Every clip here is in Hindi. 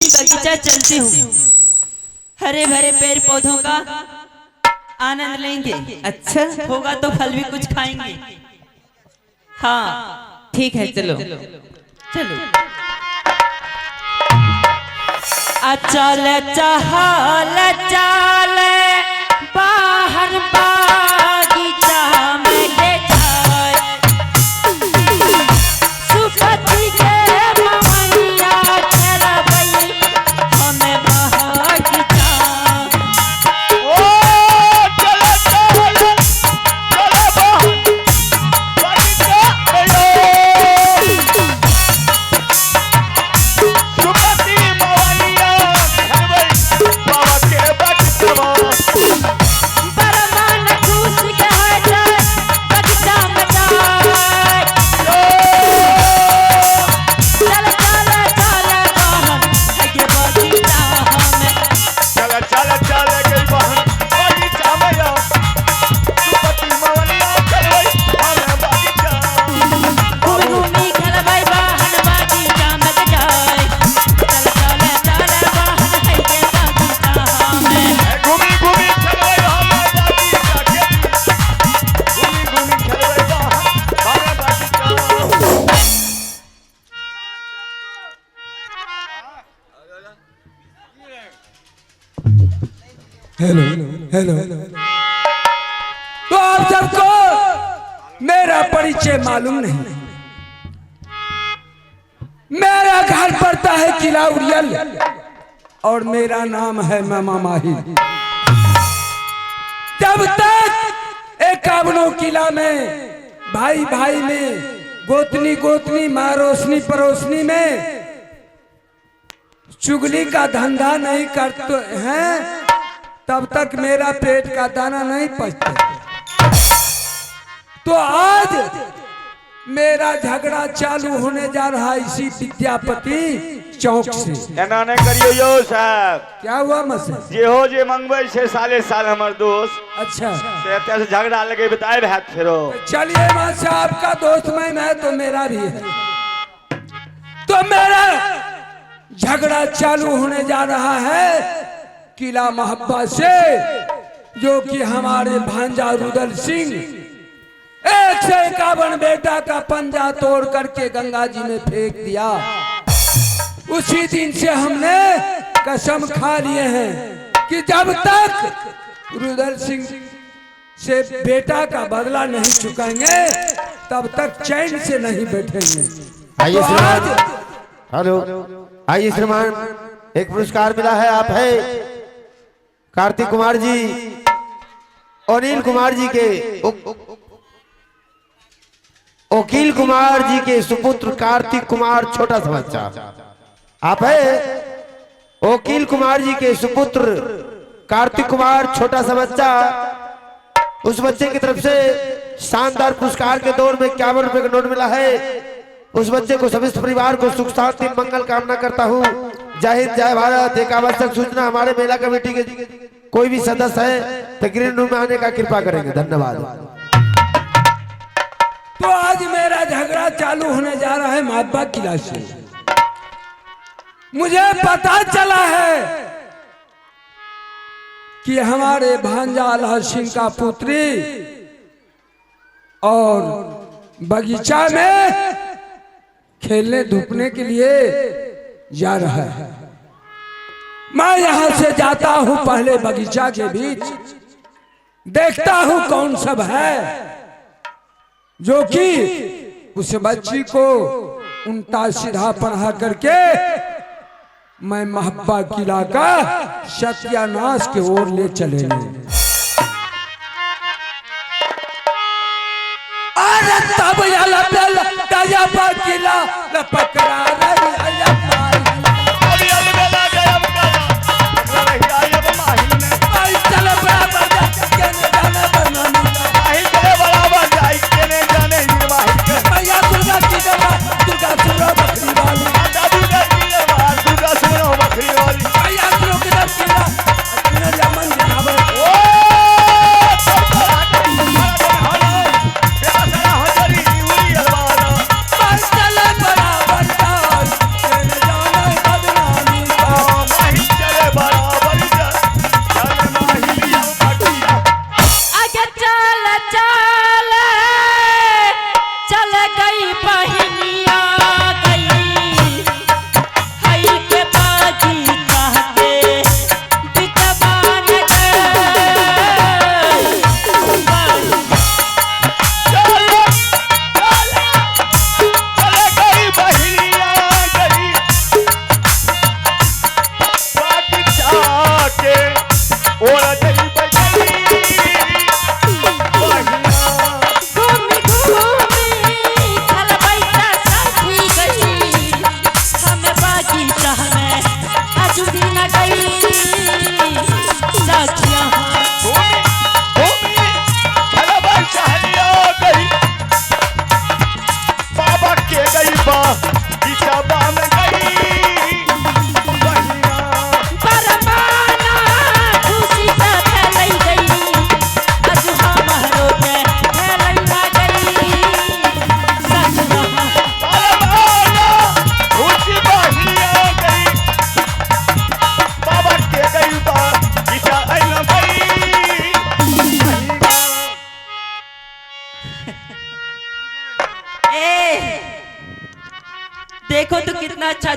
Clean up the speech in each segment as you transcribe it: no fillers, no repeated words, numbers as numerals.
बगीचा चलती हूँ, हरे भरे पेड़ पौधों का आनंद लेंगे। अच्छा होगा तो फल भी कुछ खाएंगे। हाँ ठीक है, चलो चलो। अचल चहल चल बाहर बागीचा में ले जाए, सुपति के मवनिया खेलबई हमें बगीचा। हेलो हेलो, तो आप सबको मेरा परिचय मालूम नहीं। मेरा घर पड़ता है किला उड़ियल और मेरा नाम है मामा माही। जब तक एकावनों किला में भाई भाई में, गोतनी गोतनी, माँ रोशनी परोसनी में चुगली का धंधा नहीं करते हैं, तब तक मेरा पेट का दाना नहीं पचता। तो आज मेरा झगड़ा चालू होने जा रहा है इसी विद्यापति चौक से। एना नहीं करियो यो साहब। क्या हुआ मसे? जे हो जे मंगवे से साले साल हमर दोस्त। अच्छा से झगड़ा लगे बताए रहत फिरो। चलिए मां से आपका दोस्त मैं तो मेरा भी है। तो मेरा झगड़ा चालू होने जा रहा है किला महब्बा से, जो कि हमारे भांजा रुदल सिंह 151 बेटा का पंजा तोड़ करके गंगा जी में फेंक दिया। उसी दिन से हमने कसम खा लिए हैं कि जब तक रुदल सिंह से बेटा का बदला नहीं चुकाएंगे तब तक चैन से नहीं बैठेंगे। आइए तो श्रीमान, आज हेलो आइए श्रीमान, एक पुरस्कार मिला है। आप है कार्तिक कुमार जी, अनिल कुमार जी के, वकील कुमार जी के सुपुत्र कार्तिक कुमार छोटा सा बच्चा। आप है वकील कुमार जी के सुपुत्र कार्तिक कुमार छोटा सा बच्चा। उस बच्चे की तरफ से शानदार पुरस्कार के दौर में 51 रुपए का नोट मिला है। उस बच्चे को सभी परिवार को सुख शांति मंगल कामना करता हूँ। जय हिंद जय भारत। एक आवश्यक सूचना, हमारे मेला कमेटी के कोई भी सदस्य है तो ग्रीन रूम में आने का कृपा करेंगे। धन्यवाद। तो आज मेरा झगड़ा चालू होने जा रहा है महब्बा किला से। मुझे पता चला है कि हमारे भांजा अल्लाह सिंह का पुत्री और बगीचा में खेलने धूपने के लिए जा रहा है। मैं यहां से जाता हूं, पहले बगीचा के बीच देखता हूं कौन सब है जो कि उस बच्ची को उल्टा सीधा पढ़ा करके मैं महब्बा किला का सत्यानाश के ओर ले चलेंगे। अरे तब किला पकड़ा रही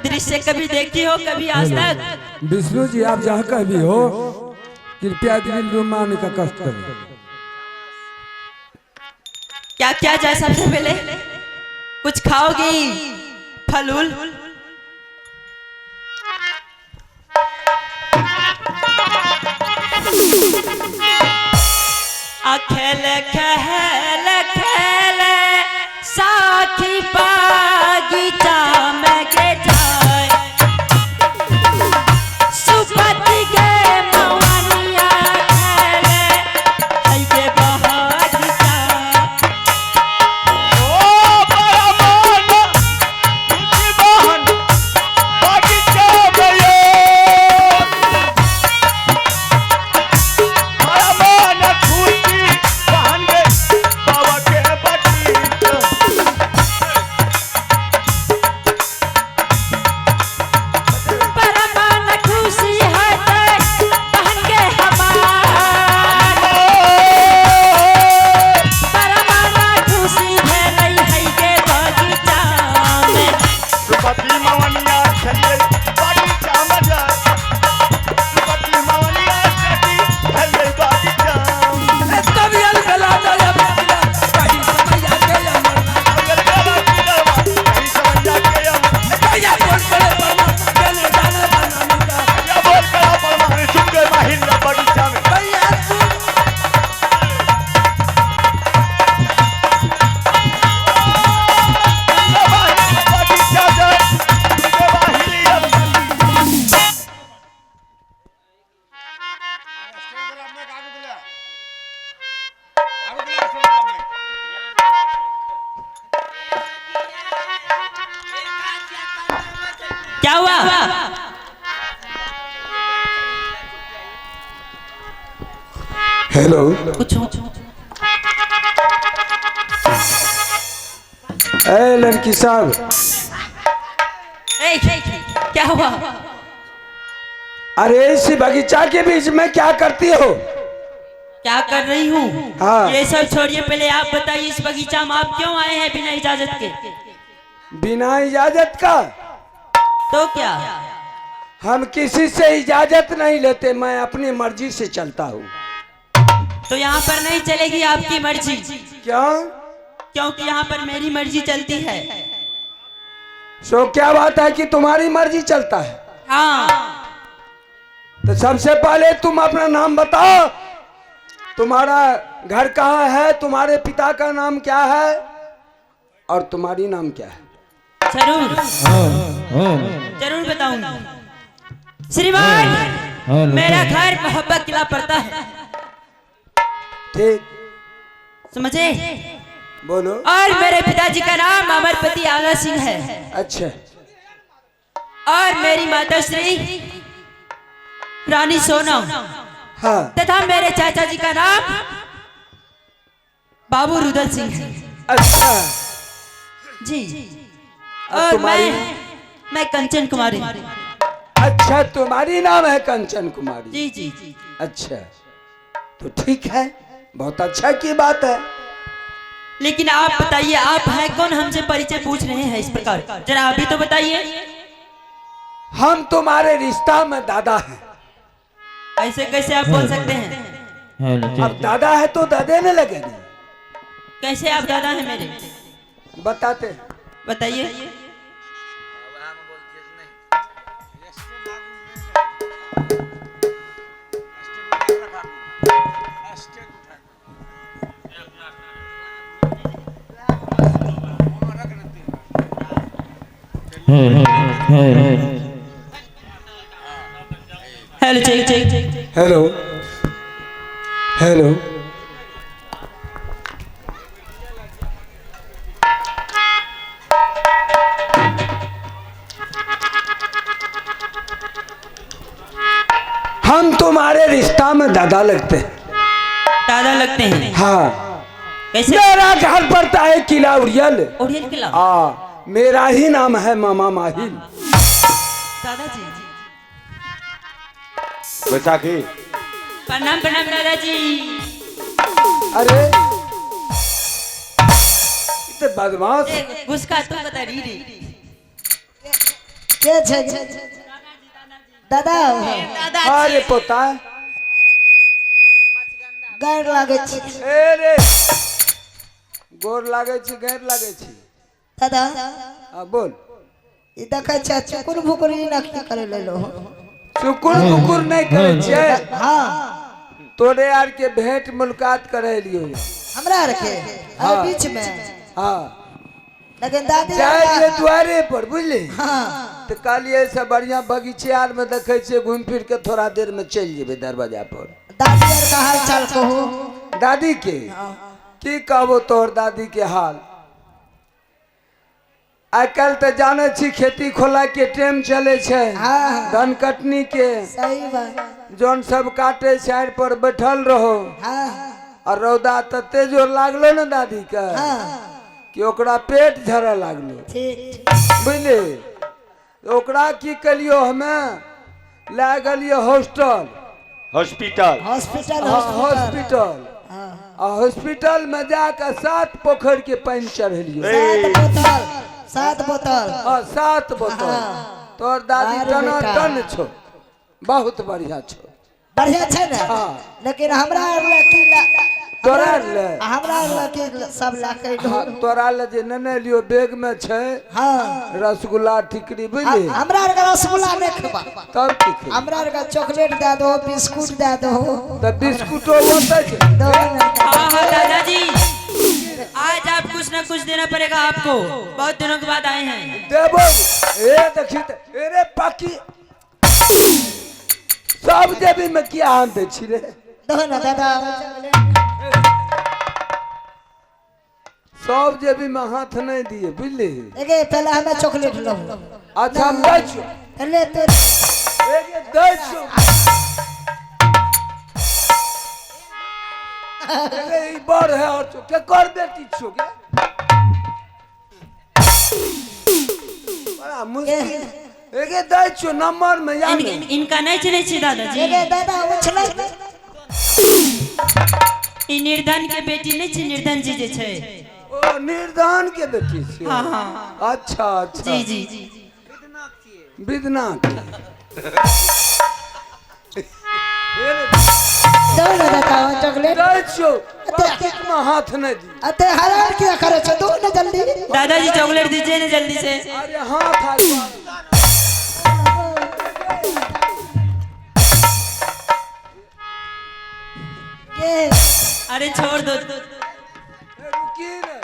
दृश्य कभी देखी हो कभी आज तक? विष्णु जी आप जहाँ का भी हो कृपया दिल रुमाने का कष्ट करें। क्या क्या जाए सबसे पहले? कुछ खाओगी फलूल? खेल खेल खेल साखी बागीचा में के जाए सुपति के मवनिया खेले है के बहागिचा। ओ बरमान तुझी बहन बागीचा गयो बरमान खुशी बहन के बाबा के बगीचा। परमान खुशी है बहन के हमार परमान खुशी भेलै है के बगीचा में। सुपति मवनिया चलिए बागीचा में जा सुपति मवनिया चलिए बागीचा कभी अलगला दया बदला कहीं समझ आ गया मरना अगर बाबा की दरबार कहीं समझ जाके कया बोल पड़े परमात्मा कहने जाने बनाने का या बोल करा परमान चुप गए माहिल बगीचा में। भैया बगीचा जाए उनके बाहिलिया क्या हुआ? हेलो कुछ ए लड़की साहब क्या हुआ? अरे इस बगीचा के बीच में क्या करती हो? क्या कर रही हूँ? हाँ। ये सब छोड़िए, पहले आप बताइए इस बगीचा में आप क्यों आए हैं बिना इजाजत के? बिना इजाजत का? तो क्या? हम किसी से इजाजत नहीं लेते, मैं अपनी मर्जी से चलता हूँ। तो यहाँ पर नहीं चलेगी आपकी मर्जी, क्यों? क्योंकि यहाँ पर मेरी मर्जी चलती है। सो क्या बात है कि तुम्हारी मर्जी चलता है? हाँ। तो सबसे पहले तुम अपना नाम बताओ, तुम्हारा घर कहाँ है, तुम्हारे पिता का नाम क्या है और तुम्हारी नाम क्या है? जरूर जरूर बताऊंगा श्रीमान। मेरा घर मोहब्बत किला पड़ता है, ठीक, समझे? बोलो। और मेरे पिताजी का नाम अमरपति आला सिंह है। अच्छा। और मेरी माता श्री रानी सोनम, हाँ। तथा मेरे चाचा जी का नाम बाबू रुदल सिंह है। अच्छा जी। और मैं कंचन कुमारी। अच्छा, तुम्हारी नाम है कंचन कुमारी? जी जी जी। अच्छा, तो ठीक है, बहुत अच्छा की बात है। लेकिन आप बताइए, आप हैं कौन? हमसे परिचय पूछ रहे हैं इस प्रकार, जरा अभी तो बताइए। हम तुम्हारे रिश्ता में दादा हैं। ऐसे कैसे आप बोल सकते हैं? अब दादा है तो दादे ने लगेगी। कैसे आप दादा हैं मेरे? बताते हैं। बताइए। Hello, check check. Hello hello. हम तुम्हारे रिश्ता में दादा लगते हैं। दादा लगते हैं? हाँ। कैसे? मेरा घर पड़ता है किला उड़ियल। ओरियल किला? मेरा ही नाम है मामा माहिल। दादाजी बैसाखी प्रणाम प्रणाम दादाजी। अरे इतने बदमाश। घुसका तू बता री री। के छै दादा अरे पोता गाड़ लागे छी ए रे गोर लागे छी गैर लागे छी दादा आ बोल ई देखे छै चुकुर भुकुर ई ना की करे लेलो चुकुर मुकुर नहीं करे छे हां तोरे यार के भेंट मुलाकात करे लियो हमरा आर के हाँ। बीच में हाँ लेकिन दादी जाए ये द्वारे पर बुझली हां तो कालिए से बढ़िया बगीचे आर में देखे छे घूम फिर के थोड़ा देर में चल जेबे दरवाजा पर दादी आर का हाल चाल कहू दादी के की कहबो तोहर दादी के हाल आई कल तो जाने छी खेती खोला के टाइम चले छे हाँ। धान कटनी के सही बात जोन सब काटे साइड पर बैठल रहो हां और रौदा तते जोर लागलो ना दादी का हां कि ओकरा पेट झरे लागलो ठीक बुझली ओकरा की कलियो हमे ला गलियो हॉस्टल हॉस्पिटल हॉस्पिटल हॉस्पिटल आ हॉस्पिटल में जाकर 7 पोखर के पानी चढ़ेलियो 7 बोतल हाँ 7 बोतल तोर दादी अरे टना बेटा। टन छो बहुत बढ़िया छो बढ़िया छै ना हाँ। लेकिन हमरा आर लकी तोरा ले हमरा आर लकी सब लाके हाँ, तोरा ले जे नने लियो बैग में छे हां रसगुल्ला टिकरी बुझली हमरा आर का रसगुल्ला नहीं खेबा तब की खी हमरा आर का चॉकलेट दे दो बिस्कुट दे दो तो बिस्कुटो होता छे दो हाँ हाँ दादाजी आज आप कुछ ना कुछ देना पड़ेगा आपको बहुत दिनों के बाद आए हैं देबो ए देखी रे पाकी सब जेबी में क्या आन दे छी रे दो ना दादा सब जेबी में हाथ नहीं दिए बुझली एगे पहले हमें चॉकलेट लो अच्छा हम दै छो पहले तो एगे दै छो एगे ई बड़ है और छो के कर बेटी छो के बड़ा मुश्किल एगे दै छो नंबर में याद नहीं इनका नहीं चिन्हे छी दादाजी एगे दादा उछलै ई निर्धन के बेटी नहीं छी निर्धन जी जे छै ओ निर्धन के बेटी छी हाँ हाँ अच्छा अच्छा जी जी विदना दो ना दादा चॉकलेट दै छो पाकिट में हाथ नहीं दी अते हराम क्या करे छो दो ना जल्दी दादाजी चॉकलेट दीजिए ना जल्दी से अरे हाथ आगे के अरे छोड़ दो रुकी रे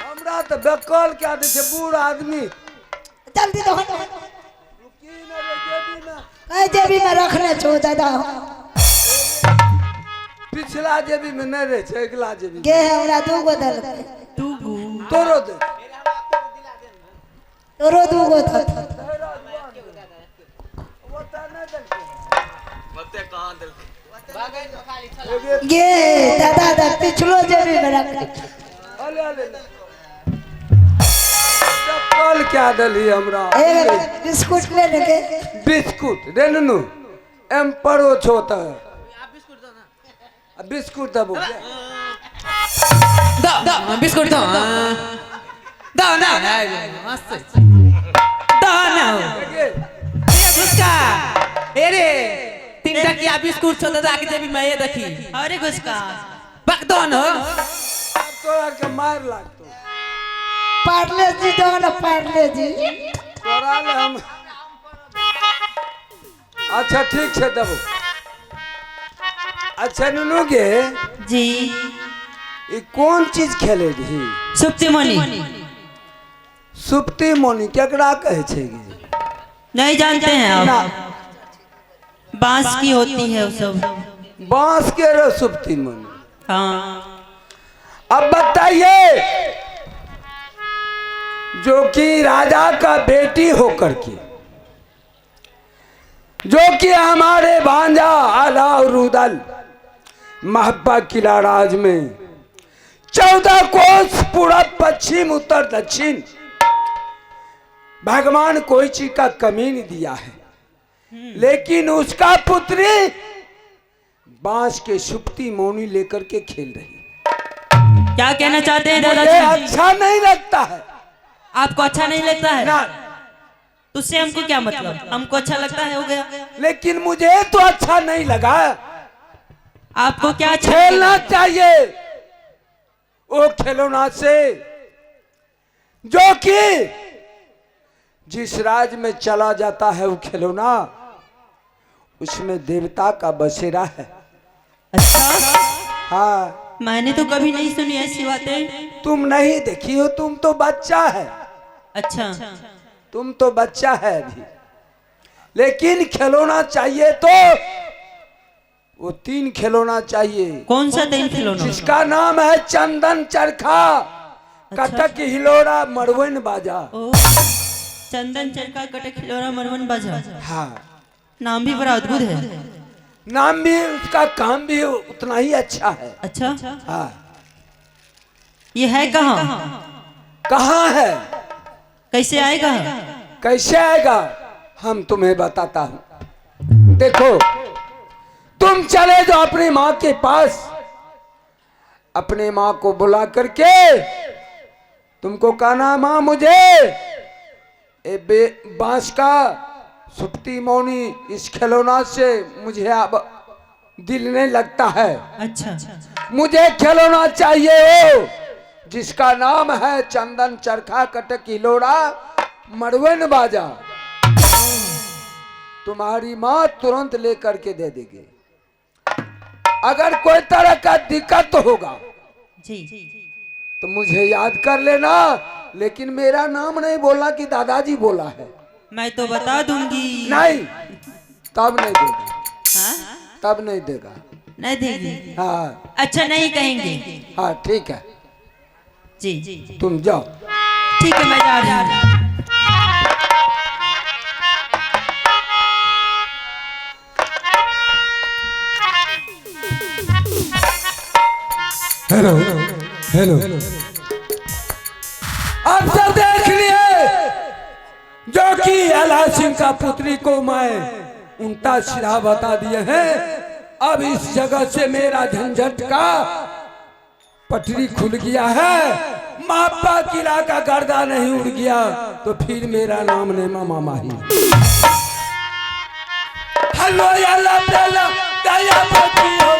हमरा तो बेकल क्या दे छे बूढ़ आदमी जल्दी दो ना रुकी न रे जेबी में ए जेबी में रखने छो दादा पिछला जेबी में नहीं रहे छे अगला जेबी के हमरा दू गो दल तोरो दे तोरो दू गो था ये दादा दा पिछलो जेबी में रखने अले अले बेकल क्या दली हमरा एक बिस्कुट ले लेके बिस्कुट दे ननु एम्परो छोता बिस्कुट दबो बिस्कुट दो दो ना मस्त दो ना घुसका अरे 3 टकिया बिस्कुट छो दादा के जेबी में ये देखी अरे घुसका बक दो न तोरा के मार लागतो पार्ले जी दो ना पार्ले जी तोरा ले हम अच्छा ठीक छे दबो अच्छा नुनु गे जी ई कौन चीज खेले रही सुप्ति मणि सुप्ति मोनी केकरा कहे छे गे नहीं जानते हैं ना आप बांस की होती है वो सब बांस के रे सुप्ति मोनी हाँ अब बताइए जो कि राजा का बेटी होकर के जो कि हमारे भांजा अलाउरुदल महब्बा किला राज में 14 कोस पूरब पश्चिम उत्तर दक्षिण भगवान कोई चीज का कमी नहीं दिया है लेकिन उसका पुत्री बांस के सुप्ति मोनी लेकर के खेल रही है। क्या कहना चाहते हैं मुझे दादाजी अच्छा नहीं लगता है आपको अच्छा नहीं लगता है ना तो उससे हमको क्या मतलब, हमको अच्छा लगता है, हो गया। लेकिन मुझे तो अच्छा नहीं लगा। आपको क्या अच्छा खेलना चाहिए वो खिलौना से जो कि जिस राज में चला जाता है वो खिलौना, उसमें देवता का बसेरा है। अच्छा, हाँ, मैंने तो कभी नहीं सुनी ऐसी बातें। तुम नहीं देखी हो, तुम तो बच्चा है। अच्छा, तुम तो बच्चा है अभी। लेकिन खिलौना चाहिए तो वो 3 खिलौना चाहिए, कौन सा 3 खिलौना? जिसका नाम है चंदन चरखा, कटक हिलोरा, मरवन बाजा। ओ, चंदन चरखा, कटक खिलौना, मरवन बाजा। हाँ, नाम भी बड़ा अद्भुत है। नाम भी, उसका काम भी उतना ही अच्छा है। अच्छा, हाँ, ये है कहाँ? कहाँ है, कैसे आएगा? कैसे आएगा, हम तुम्हें बताता हूँ। देखो, तुम चले जाओ अपनी माँ के पास, अपने माँ को बुला करके तुमको कहना, माँ मुझे बांस का सुप्ती मौनी इस खिलौना से मुझे अब दिल नहीं लगता है। अच्छा, मुझे खिलौना चाहिए हो जिसका नाम है चंदन चरखा, कटक हिलोरा, मरवन बाजा। तुम्हारी माँ तुरंत लेकर के दे देगी। अगर कोई तरह का दिक्कत होगा जी, तो मुझे याद कर लेना, लेकिन मेरा नाम नहीं बोलना कि दादाजी बोला है। मैं तो बता दूंगी। नहीं, तब नहीं देगा। हाँ? तब नहीं देगा। नहीं देगी? हाँ, अच्छा, नहीं कहेंगे। हाँ, ठीक है, जी, तुम जाओ। ठीक है, मैं जा रही हूँ। हेलो हेलो, आप सब देख लिए जो कि अला सिंह का पुत्री को मैं उल्टा सीधा बता दिए हैं। अब इस जगह से मेरा झंझट का पटरी खुल गया है। मापा किला का गर्दा नहीं उड़ गया तो फिर मेरा नाम नहीं मामा माही। हेलो याला बेला दया बची हो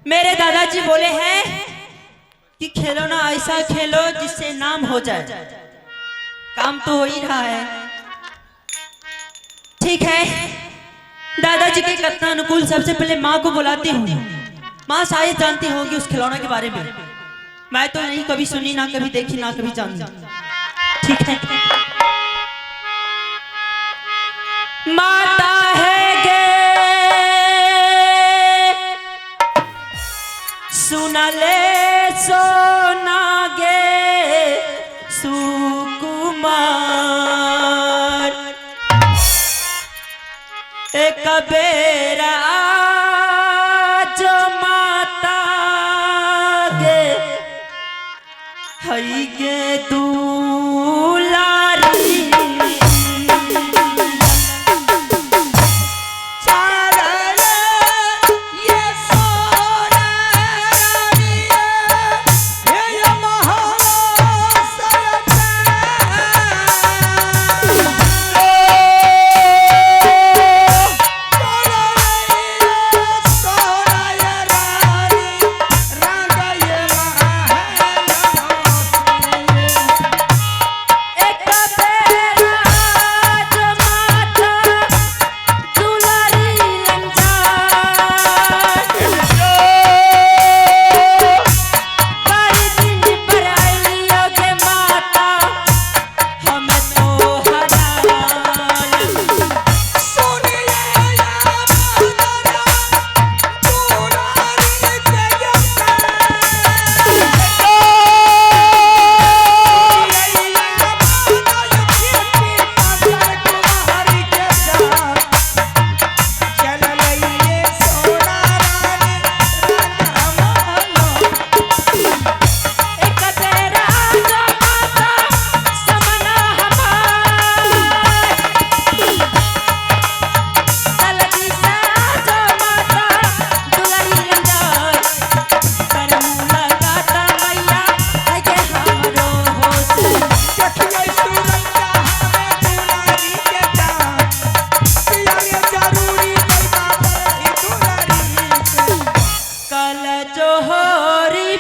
मेरे दादाजी बोले हैं कि खिलौना ऐसा खेलो जिससे नाम हो जाए। काम तो हो ही रहा है। ठीक है, दादाजी के कथन अनुकूल सबसे पहले माँ को बुलाती हूँ। माँ शायद जानती होगी उस खिलौना के बारे में। मैं तो नहीं कभी सुनी, ना कभी देखी, ना कभी जानी। ठीक है, माता है गे सुना ले सोना गे सुकुमार, एक बेरा जो माता गे हई गे दुलारी। ये सोना लाल जोहरी